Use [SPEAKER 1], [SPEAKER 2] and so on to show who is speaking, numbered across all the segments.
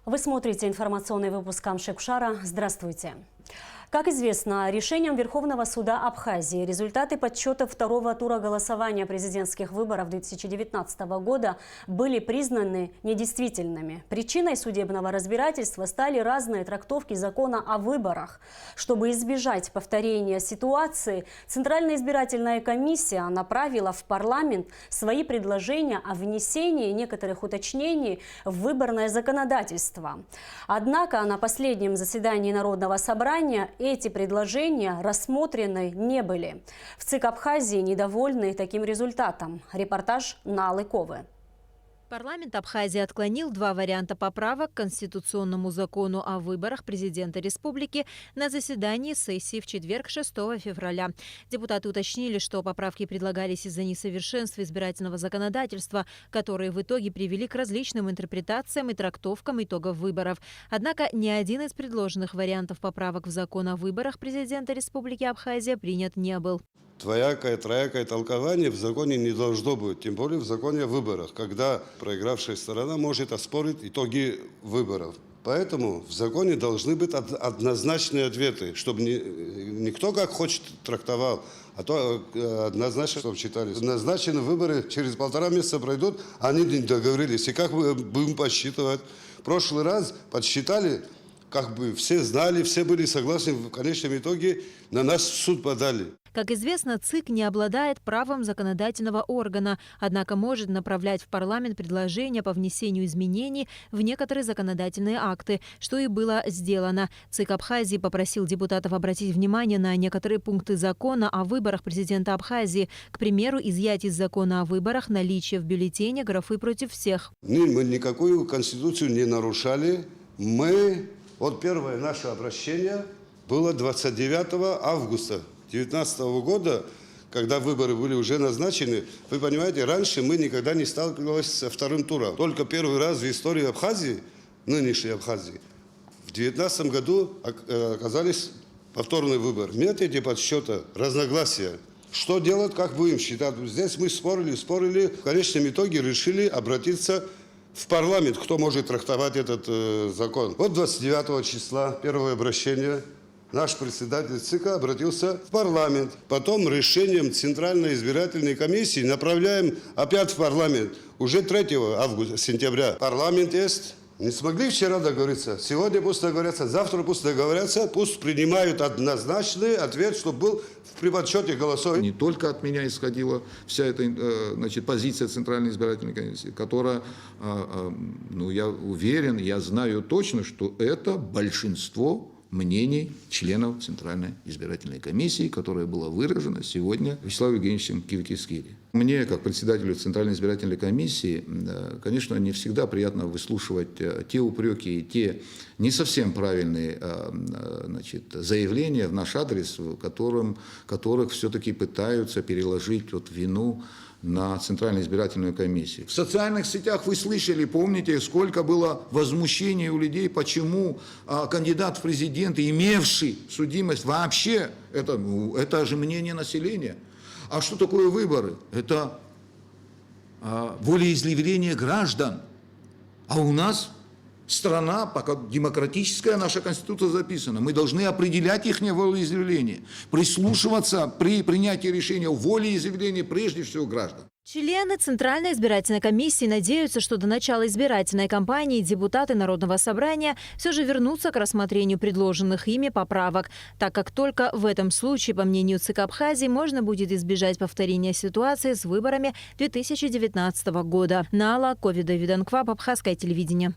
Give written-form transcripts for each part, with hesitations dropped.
[SPEAKER 1] Вы смотрите информационный выпуск Амшекшара. Здравствуйте. Как известно, решением Верховного суда Абхазии результаты подсчета второго тура голосования президентских выборов 2019 года были признаны недействительными. Причиной судебного разбирательства стали разные трактовки закона о выборах. Чтобы избежать повторения ситуации, Центральная избирательная комиссия направила в парламент свои предложения о внесении некоторых уточнений в выборное законодательство. Однако на последнем заседании Народного собрания эти предложения рассмотрены не были. В ЦИК Абхазии недовольны таким результатом. Репортаж Налы Ковы.
[SPEAKER 2] Парламент Абхазии отклонил два варианта поправок к Конституционному закону о выборах президента республики на заседании сессии в четверг, 6 февраля. Депутаты уточнили, что поправки предлагались из-за несовершенства избирательного законодательства, которые в итоге привели к различным интерпретациям и трактовкам итогов выборов. Однако ни один из предложенных вариантов поправок в закон о выборах президента республики Абхазия принят не был.
[SPEAKER 3] Двоякое, троякое толкование в законе не должно быть, тем более в законе о выборах, когда проигравшая сторона может оспорить итоги выборов. Поэтому в законе должны быть однозначные ответы, чтобы никто как хочет трактовал, а то однозначно, чтобы читали. Назначены выборы, через 1,5 месяца пройдут, они не договорились. И как мы будем подсчитывать? В прошлый раз подсчитали, как бы все знали, все были согласны, в конечном итоге на нас в суд подали.
[SPEAKER 2] Как известно, ЦИК не обладает правом законодательного органа, однако может направлять в парламент предложения по внесению изменений в некоторые законодательные акты, что и было сделано. ЦИК Абхазии попросил депутатов обратить внимание на некоторые пункты закона о выборах президента Абхазии, к примеру, изъять из закона о выборах наличие в бюллетене графы «против всех».
[SPEAKER 3] Мы никакую конституцию не нарушали. Вот первое наше обращение было 29 августа 2019 года, когда выборы были уже назначены. Вы понимаете, раньше мы никогда не сталкивались со вторым туром. Только первый раз в истории Абхазии, нынешней Абхазии, в 2019 году оказались повторный выбор. В методе подсчета разногласия. Что делать, как будем считать? Здесь мы спорили. В конечном итоге решили обратиться в парламент, кто может трактовать этот закон. Вот 29 числа первое обращение. Наш председатель ЦИК обратился в парламент. Потом решением Центральной избирательной комиссии направляем опять в парламент. Уже 3 сентября. Парламент есть. Не смогли вчера договориться. Сегодня пусть договорятся, завтра пусть договорятся. Пусть принимают однозначный ответ, чтобы был при подсчете голосов.
[SPEAKER 4] Не только от меня исходила вся эта позиция Центральной избирательной комиссии, которая, я уверен, я знаю точно, что это большинство мнений членов Центральной избирательной комиссии, которое было выражено сегодня Вячеславом Евгеньевичем Кивикискири. Мне, как председателю Центральной избирательной комиссии, конечно, не всегда приятно выслушивать те упреки и те не совсем правильные заявления в наш адрес, которых все-таки пытаются переложить вину на Центральную избирательную комиссию. В социальных сетях вы слышали, помните, сколько было возмущений у людей, почему кандидат в президенты, имевший судимость, вообще, это же мнение населения. А что такое выборы? Это волеизъявление граждан. А у нас страна, пока демократическая, наша конституция записана, мы должны определять их волеизъявление, прислушиваться при принятии решения о волеизъявлении прежде всего граждан.
[SPEAKER 2] Члены Центральной избирательной комиссии надеются, что до начала избирательной кампании депутаты Народного собрания все же вернутся к рассмотрению предложенных ими поправок, так как только в этом случае, по мнению ЦИК Абхазии, можно будет избежать повторения ситуации с выборами 2019 года. Нала Ковы, Абхазское телевидение.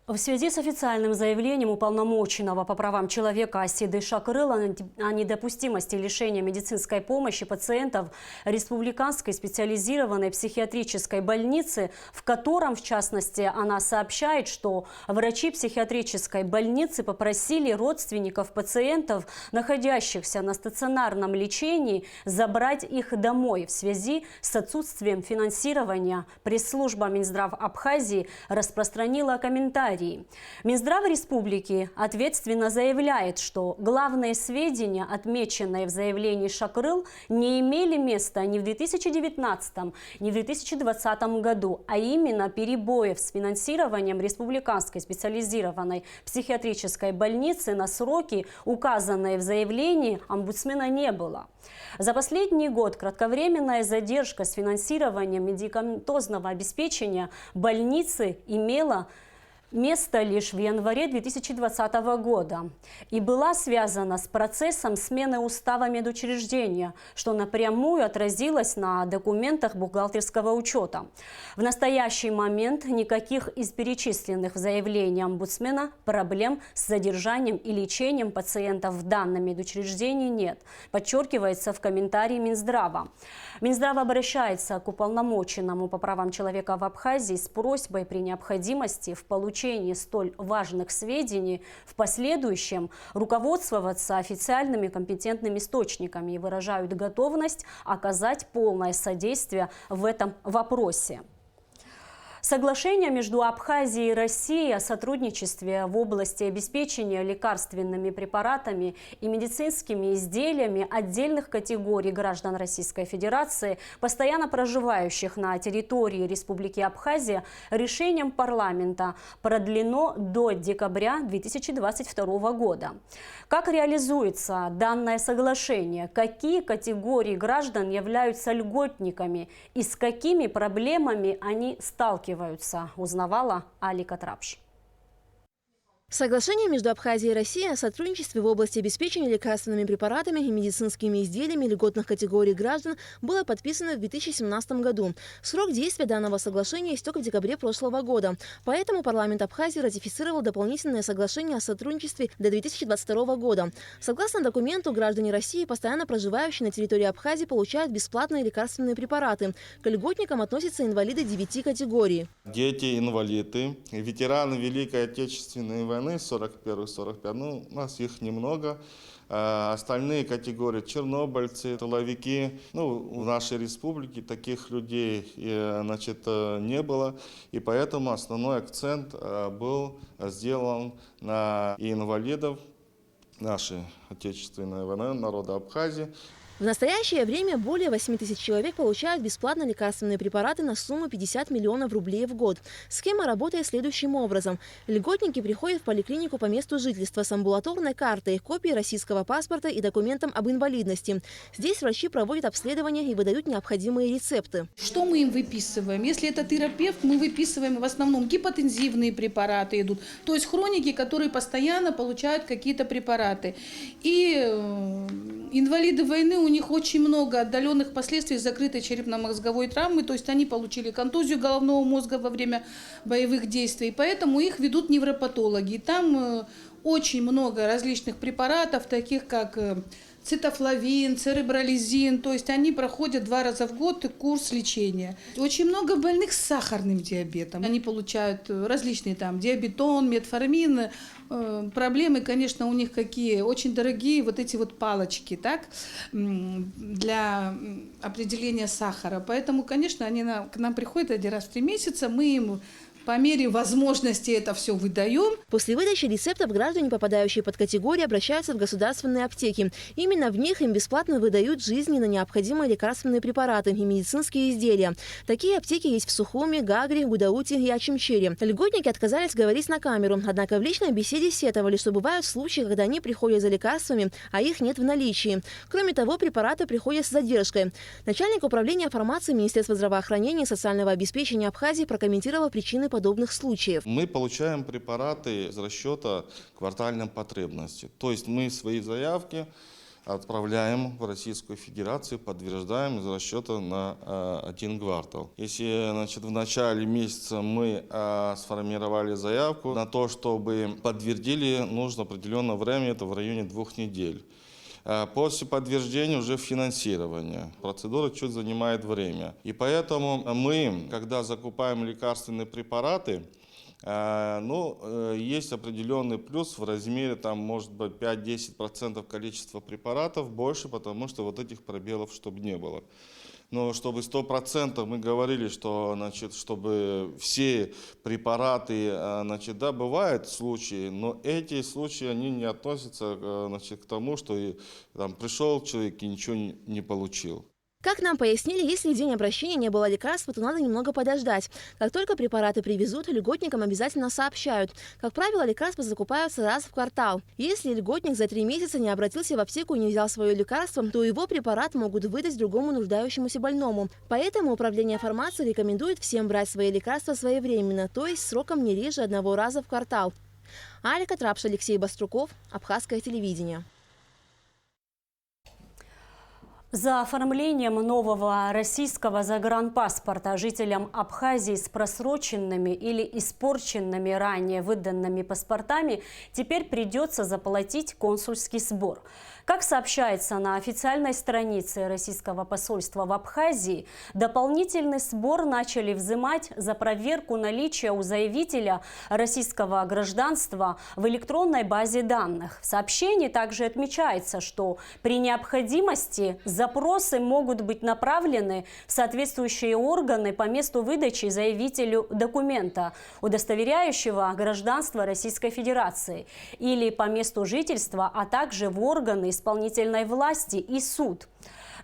[SPEAKER 1] В связи с официальным заявлением уполномоченного по правам человека Асиды Шакырыла о недопустимости лишения медицинской помощи пациентов Республиканской специализированной психиатрической больницы, в котором, в частности, она сообщает, что врачи психиатрической больницы попросили родственников пациентов, находящихся на стационарном лечении, забрать их домой в связи с отсутствием финансирования. Пресс-служба Минздрав Абхазии распространила комментарии комментарии. Минздрав республики ответственно заявляет, что главные сведения, отмеченные в заявлении Шакрыл, не имели места ни в 2019, ни в 2020 году, а именно перебоев с финансированием республиканской специализированной психиатрической больницы на сроки, указанные в заявлении, омбудсмена не было. За последний год кратковременная задержка с финансированием медикаментозного обеспечения больницы имела место лишь в январе 2020 года и была связана с процессом смены устава медучреждения, что напрямую отразилось на документах бухгалтерского учета. В настоящий момент никаких из перечисленных в заявлении омбудсмена проблем с задержанием и лечением пациентов в данном медучреждении нет, подчеркивается в комментарии Минздрава. Минздрав обращается к уполномоченному по правам человека в Абхазии с просьбой при необходимости в получении столь важных сведений в последующем руководствоваться официальными компетентными источниками и выражают готовность оказать полное содействие в этом вопросе. Соглашение между Абхазией и Россией о сотрудничестве в области обеспечения лекарственными препаратами и медицинскими изделиями отдельных категорий граждан Российской Федерации, постоянно проживающих на территории Республики Абхазия, решением парламента продлено до декабря 2022 года. Как реализуется данное соглашение? Какие категории граждан являются льготниками и с какими проблемами они сталкиваются? Узнавала Алика Трапш.
[SPEAKER 5] Соглашение между Абхазией и Россией о сотрудничестве в области обеспечения лекарственными препаратами и медицинскими изделиями льготных категорий граждан было подписано в 2017 году. Срок действия данного соглашения истек в декабре прошлого года. Поэтому парламент Абхазии ратифицировал дополнительное соглашение о сотрудничестве до 2022 года. Согласно документу, граждане России, постоянно проживающие на территории Абхазии, получают бесплатные лекарственные препараты. К льготникам относятся инвалиды 9 категорий.
[SPEAKER 6] Дети-инвалиды, ветераны Великой Отечественной войны, 41-45, ну, у нас их немного. Остальные категории чернобыльцы, тыловики. Ну, в нашей республике таких людей, значит, не было. И поэтому основной акцент был сделан на инвалидов нашей Отечественной войны, народа Абхазии.
[SPEAKER 5] В настоящее время более 8 тысяч человек получают бесплатно лекарственные препараты на сумму 50 миллионов рублей в год. Схема работает следующим образом. Льготники приходят в поликлинику по месту жительства с амбулаторной картой, копией российского паспорта и документом об инвалидности. Здесь врачи проводят обследование и выдают необходимые рецепты.
[SPEAKER 7] Что мы им выписываем? Если это терапевт, мы выписываем в основном гипотензивные препараты идут. То есть хроники, которые постоянно получают какие-то препараты. И инвалиды войны, у них очень много отдаленных последствий закрытой черепно-мозговой травмы, то есть они получили контузию головного мозга во время боевых действий, поэтому их ведут невропатологи. И там очень много различных препаратов, таких как цитофлавин, церебролизин, то есть они проходят 2 раза в год курс лечения. Очень много больных с сахарным диабетом. Они получают различные там диабетон, метформин. Проблемы, конечно, у них какие? Очень дорогие вот эти вот палочки, так, для определения сахара. Поэтому, конечно, они к нам приходят 1 раз в 3 месяца, мы им по мере возможности это все выдаем.
[SPEAKER 5] После выдачи рецептов граждане, попадающие под категории, обращаются в государственные аптеки. Именно в них им бесплатно выдают жизненно необходимые лекарственные препараты и медицинские изделия. Такие аптеки есть в Сухуми, Гагре, Гудауте и Ачимчире. Льготники отказались говорить на камеру, однако в личной беседе сетовали, что бывают случаи, когда они приходят за лекарствами, а их нет в наличии. Кроме того, препараты приходят с задержкой. Начальник управления фармации Министерства здравоохранения и социального обеспечения Абхазии прокомментировал причины подобных случаев.
[SPEAKER 6] Мы получаем препараты из расчета квартальной потребности. То есть мы свои заявки отправляем в Российскую Федерацию, подтверждаем из расчета на 1 квартал. Если, значит, в начале месяца мы сформировали заявку на то, чтобы подтвердили, нужно определенное время, это в районе 2 недель. После подтверждения уже финансирование. Процедура чуть занимает время. И поэтому мы, когда закупаем лекарственные препараты, есть определенный плюс в размере, там, может быть, 5-10% количества препаратов больше, потому что вот этих пробелов, чтобы не было. Но чтобы 100% мы говорили, что, значит, чтобы все препараты, значит, да, бывают случаи, но эти случаи, они не относятся, значит, к тому, что там пришел человек и ничего не получил.
[SPEAKER 5] Как нам пояснили, если в день обращения не было лекарства, то надо немного подождать. Как только препараты привезут, льготникам обязательно сообщают. Как правило, лекарства закупаются раз в квартал. Если льготник за 3 месяца не обратился в аптеку и не взял свое лекарство, то его препарат могут выдать другому нуждающемуся больному. Поэтому Управление фармации рекомендует всем брать свои лекарства своевременно, то есть сроком не реже 1 раза в квартал. Алика Трапш, Алексей Баструков, Абхазское телевидение.
[SPEAKER 1] За оформлением нового российского загранпаспорта жителям Абхазии с просроченными или испорченными ранее выданными паспортами теперь придется заплатить консульский сбор. Как сообщается на официальной странице российского посольства в Абхазии, дополнительный сбор начали взимать за проверку наличия у заявителя российского гражданства в электронной базе данных. В сообщении также отмечается, что при необходимости запросы могут быть направлены в соответствующие органы по месту выдачи заявителю документа, удостоверяющего гражданство Российской Федерации, или по месту жительства, а также в органы исполнительной власти и суд.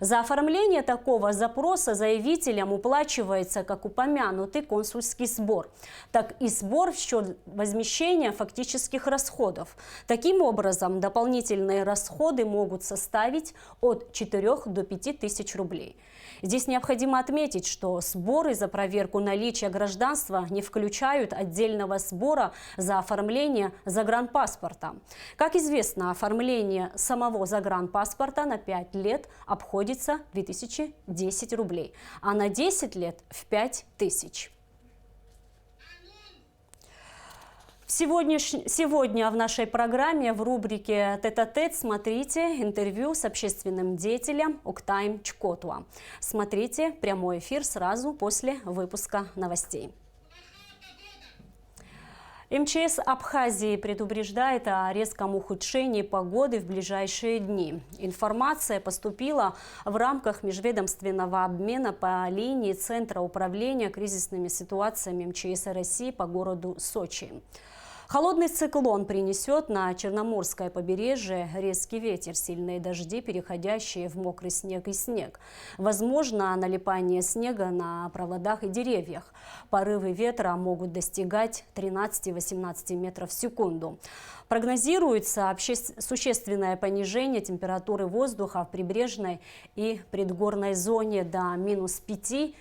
[SPEAKER 1] За оформление такого запроса заявителям уплачивается как упомянутый консульский сбор, так и сбор в счет возмещения фактических расходов. Таким образом, дополнительные расходы могут составить от 4 до 5 тысяч рублей. Здесь необходимо отметить, что сборы за проверку наличия гражданства не включают отдельного сбора за оформление загранпаспорта. Как известно, оформление самого загранпаспорта на 5 лет обходится в 2010 рублей, а на 10 лет в 5000. Сегодня в нашей программе в рубрике «Тет-а-тет» смотрите интервью с общественным деятелем Октаем Чкотуа. Смотрите прямой эфир сразу после выпуска новостей. МЧС Абхазии предупреждает о резком ухудшении погоды в ближайшие дни. Информация поступила в рамках межведомственного обмена по линии Центра управления кризисными ситуациями МЧС России по городу Сочи. Холодный циклон принесет на Черноморское побережье резкий ветер, сильные дожди, переходящие в мокрый снег и снег. Возможно налипание снега на проводах и деревьях. Порывы ветра могут достигать 13-18 метров в секунду. Прогнозируется существенное понижение температуры воздуха в прибрежной и предгорной зоне до -5–7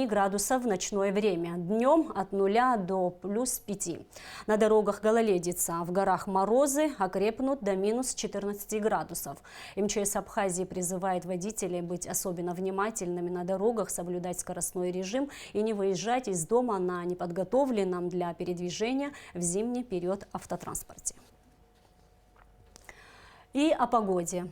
[SPEAKER 1] градусов в ночное время. Днем от 0 до +5. На дорогах гололедица, в горах морозы окрепнут до -14 градусов. МЧС Абхазии призывает водителей быть особенно внимательными на дорогах, соблюдать скоростной режим и не выезжать из дома на неподготовленном для передвижения в зимний период автотранспорте. И о погоде.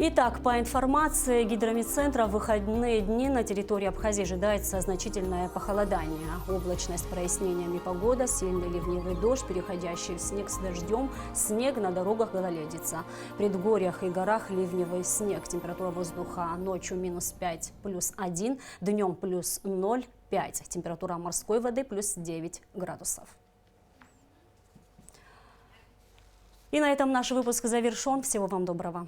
[SPEAKER 1] Итак, по информации Гидромедцентра, в выходные дни на территории Абхазии ожидается значительное похолодание. Облачность с прояснениями погода, сильный ливневый дождь, переходящий в снег с дождем, снег на дорогах гололедица. В предгорьях и горах ливневый снег. Температура воздуха ночью -5 +1, днем +0,5. Температура морской воды +9 градусов. И на этом наш выпуск завершен. Всего вам доброго.